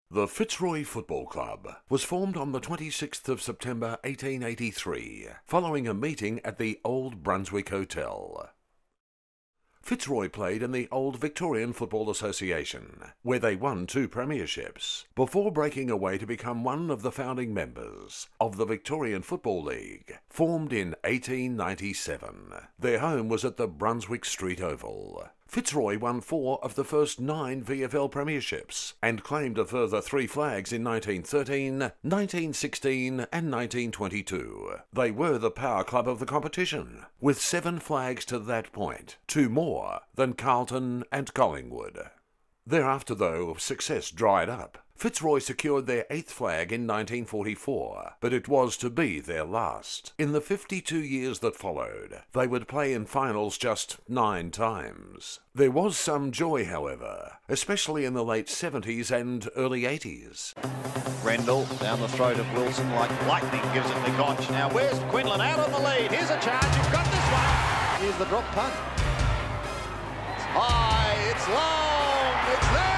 The Fitzroy Football Club was formed on the 26th of September 1883, following a meeting at the Old Brunswick Hotel. Fitzroy played in the Old Victorian Football Association, where they won 2 premierships, before breaking away to become one of the founding members of the Victorian Football League, formed in 1897. Their home was at the Brunswick Street Oval. Fitzroy won 4 of the first 9 VFL premierships and claimed a further 3 flags in 1913, 1916 and 1922. They were the power club of the competition, with 7 flags to that point, 2 more than Carlton and Collingwood. Thereafter, though, success dried up. Fitzroy secured their 8th flag in 1944, but it was to be their last. In the 52 years that followed, they would play in finals just 9 times. There was some joy, however, especially in the late 70s and early 80s. Rendell down the throat of Wilson like lightning, gives it to Gotch. Now where's Quinlan out on the lead? Here's a charge, you've got this one. Here's the drop punt. It's high, it's long, it's there.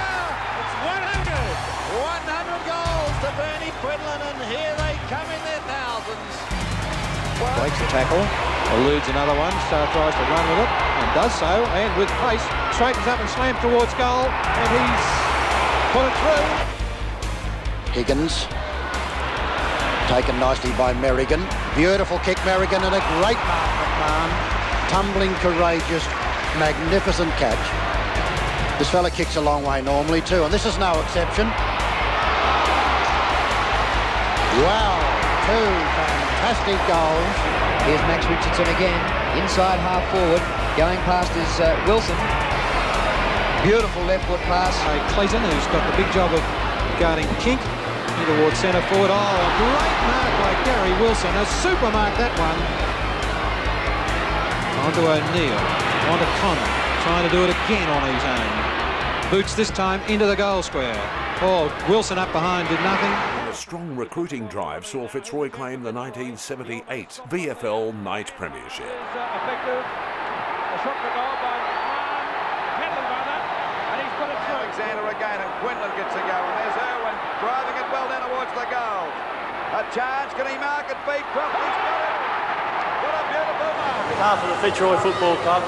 100 goals to Bernie Quinlan, and here they come in their thousands. Breaks the tackle, eludes another one, tries to run with it, and does so, and with pace, straightens up and slams towards goal, and he's put it through. Higgins, taken nicely by Merrigan. Beautiful kick, Merrigan, and a great mark, McMahon. Tumbling, courageous, magnificent catch. This fella kicks a long way normally too, and this is no exception. Wow, 2 fantastic goals. Here's Max Richardson again, inside half forward, going past is Wilson. Beautiful left foot pass. Clayton, who's got the big job of guarding Kink, towards centre forward. Oh, a great mark by Gary Wilson, a super mark that one. Onto O'Neill, onto Connor, trying to do it again on his own. Boots this time into the goal square. Oh, Wilson up behind did nothing. A strong recruiting drive saw Fitzroy claim the 1978 VFL Night Premiership. Effective. A shot for goal by Penalty by that, and he's put it through. Alexander again, and Quinlan gets a go, and there's Irwin driving it well down towards the goal. A charge, can he mark it? Beecroft, he's got it. What a beautiful mark. On behalf of the Fitzroy Football Club,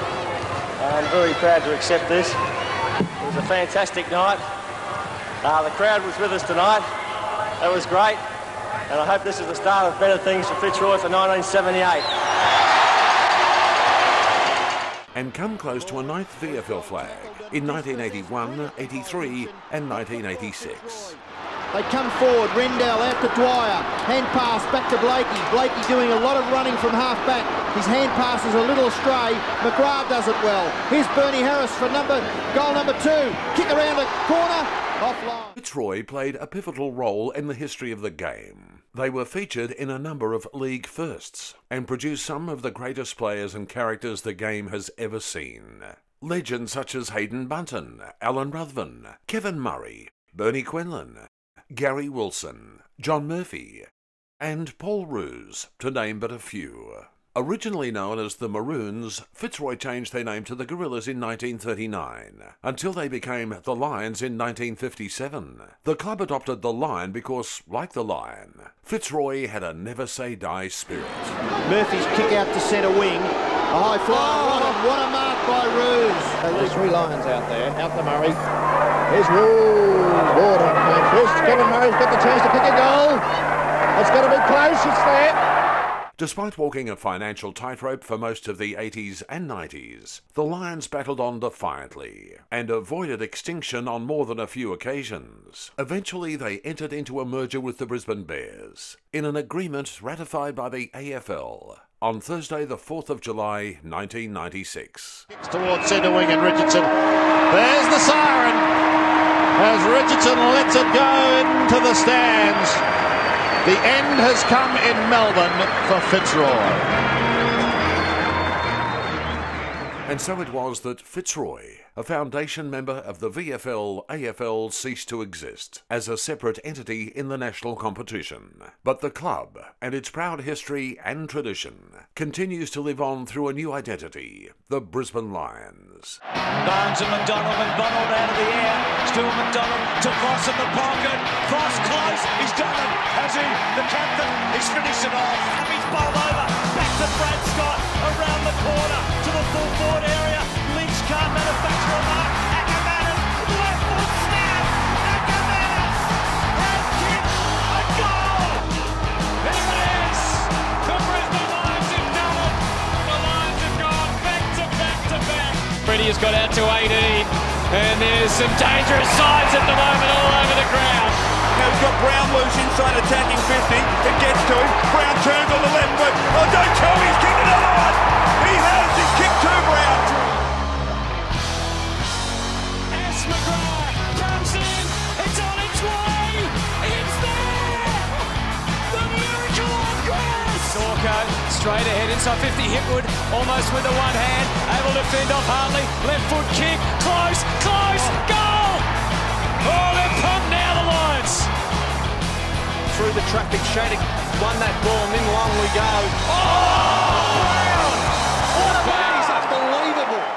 I'm very proud to accept this. It was a fantastic night. The crowd was with us tonight. That was great. And I hope this is the start of better things for Fitzroy for 1978. And come close to a 9th VFL flag in 1981, 83 and 1986. They come forward, Rendell out to Dwyer, hand pass back to Blakey. Blakey doing a lot of running from half back. His hand pass is a little astray. McGrath does it well. Here's Bernie Harris for goal number 2. Kick around the corner, offline. Fitzroy played a pivotal role in the history of the game. They were featured in a number of league firsts and produced some of the greatest players and characters the game has ever seen. Legends such as Hayden Bunton, Alan Ruthven, Kevin Murray, Bernie Quinlan, Gary Wilson, John Murphy, and Paul Roos, to name but a few. Originally known as the Maroons, Fitzroy changed their name to the Gorillas in 1939, until they became the Lions in 1957. The club adopted the Lion because, like the Lion, Fitzroy had a never-say-die spirit. Murphy's kick out to centre wing. A high fly, what a mark by Roos. There's 3 Lions out there. Out to Murray. Here's Roos. Gordon going first. Kevin Murray's got the chance to pick a goal. It's got to be close, it's there. Despite walking a financial tightrope for most of the 80s and 90s, the Lions battled on defiantly and avoided extinction on more than a few occasions. Eventually, they entered into a merger with the Brisbane Bears in an agreement ratified by the AFL on Thursday, the 4th of July, 1996. Towards centre wing and Richardson. There's the siren as Richardson lets it go into the stands. The end has come in Melbourne for Fitzroy. And so it was that Fitzroy, a foundation member of the VFL-AFL, ceased to exist as a separate entity in the national competition. But the club, and its proud history and tradition, continues to live on through a new identity, the Brisbane Lions. Barnes and McDonald out of the air. Still McDonald to Cross in the pocket. Kicks it off. He's bowled over. Back to Brad Scott. Around the corner to the full forward area. Lynch can't manufacture a mark. Ackermanis. Left foot snap. Ackermanis has kicked a goal. There it is. The Brisbane Lions have done it. The Lions have gone back to back to back. Freddie has got out to 18. And there's some dangerous sides at the moment all over the ground. Now he's got Brown loose inside attacking 50. It gets to him. Brown turns on the left foot. Oh, don't tell me he's kicked another one. He has. He's kicked two, Brown. As McGrath comes in. It's on its way. It's there. The miracle on grass. Sorko straight ahead inside 50. Hipwood almost with the one hand. Able to fend off Hartley. Left foot kick. Close. Close. Goal. Oh, they're pumped now, the Lions. Through the traffic, Shattuck won that ball, and in long we go. Oh, Brown! What a pass! Unbelievable!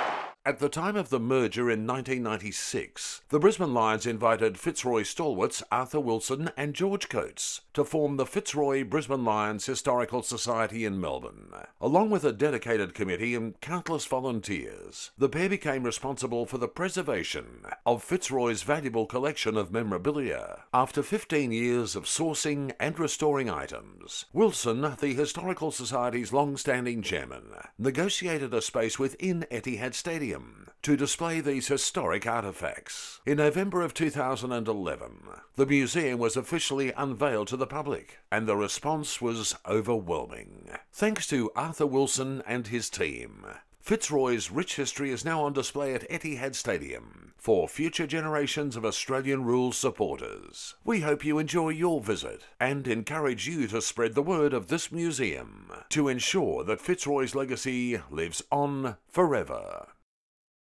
At the time of the merger in 1996, the Brisbane Lions invited Fitzroy stalwarts Arthur Wilson and George Coates to form the Fitzroy Brisbane Lions Historical Society in Melbourne. Along with a dedicated committee and countless volunteers, the pair became responsible for the preservation of Fitzroy's valuable collection of memorabilia. After 15 years of sourcing and restoring items, Wilson, the Historical Society's long-standing chairman, negotiated a space within Etihad Stadium to display these historic artefacts. In November of 2011, the museum was officially unveiled to the public, and the response was overwhelming. Thanks to Arthur Wilson and his team, Fitzroy's rich history is now on display at Etihad Stadium for future generations of Australian rules supporters. We hope you enjoy your visit and encourage you to spread the word of this museum to ensure that Fitzroy's legacy lives on forever.